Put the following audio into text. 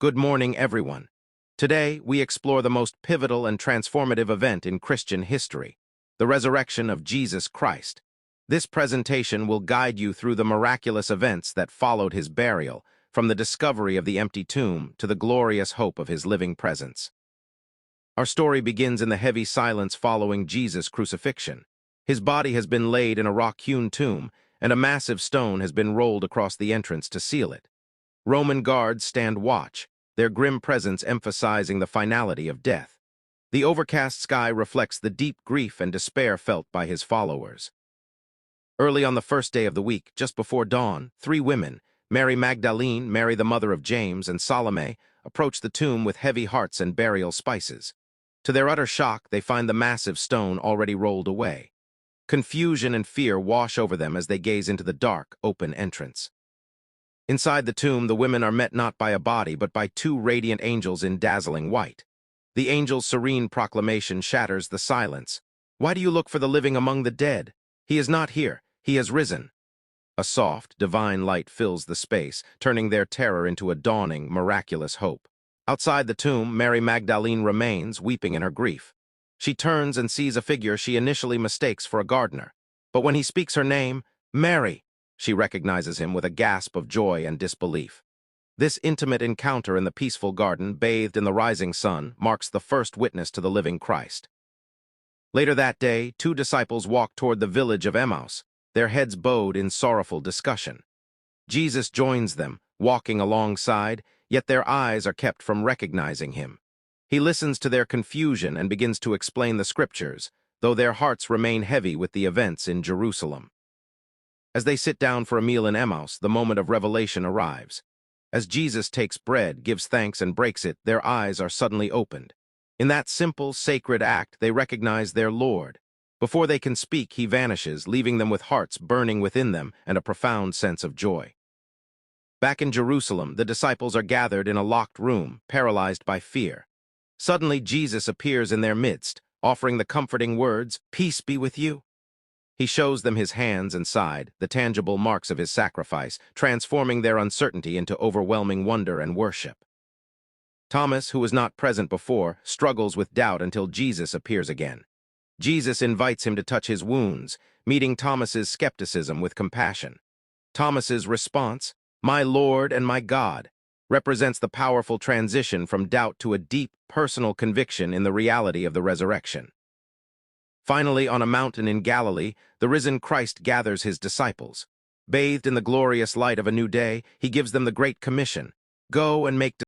Good morning, everyone. Today, we explore the most pivotal and transformative event in Christian history, the resurrection of Jesus Christ. This presentation will guide you through the miraculous events that followed his burial, from the discovery of the empty tomb to the glorious hope of his living presence. Our story begins in the heavy silence following Jesus' crucifixion. His body has been laid in a rock-hewn tomb, and a massive stone has been rolled across the entrance to seal it. Roman guards stand watch, their grim presence emphasizing the finality of death. The overcast sky reflects the deep grief and despair felt by his followers. Early on the first day of the week, just before dawn, three women, Mary Magdalene, Mary the mother of James, and Salome, approach the tomb with heavy hearts and burial spices. To their utter shock, they find the massive stone already rolled away. Confusion and fear wash over them as they gaze into the dark, open entrance. Inside the tomb, the women are met not by a body, but by two radiant angels in dazzling white. The angels' serene proclamation shatters the silence. "Why do you look for the living among the dead? He is not here. He has risen." A soft, divine light fills the space, turning their terror into a dawning, miraculous hope. Outside the tomb, Mary Magdalene remains, weeping in her grief. She turns and sees a figure she initially mistakes for a gardener. But when he speaks her name, "Mary," she recognizes him with a gasp of joy and disbelief. This intimate encounter in the peaceful garden, bathed in the rising sun, marks the first witness to the living Christ. Later that day, two disciples walk toward the village of Emmaus, their heads bowed in sorrowful discussion. Jesus joins them, walking alongside, yet their eyes are kept from recognizing him. He listens to their confusion and begins to explain the scriptures, though their hearts remain heavy with the events in Jerusalem. As they sit down for a meal in Emmaus, the moment of revelation arrives. As Jesus takes bread, gives thanks, and breaks it, their eyes are suddenly opened. In that simple, sacred act, they recognize their Lord. Before they can speak, he vanishes, leaving them with hearts burning within them and a profound sense of joy. Back in Jerusalem, the disciples are gathered in a locked room, paralyzed by fear. Suddenly, Jesus appears in their midst, offering the comforting words, "Peace be with you." He shows them his hands and side, the tangible marks of his sacrifice, transforming their uncertainty into overwhelming wonder and worship. Thomas, who was not present before, struggles with doubt until Jesus appears again. Jesus invites him to touch his wounds, meeting Thomas's skepticism with compassion. Thomas's response, "My Lord and my God," represents the powerful transition from doubt to a deep, personal conviction in the reality of the resurrection. Finally, on a mountain in Galilee, the risen Christ gathers his disciples. Bathed in the glorious light of a new day, he gives them the Great Commission: "Go and make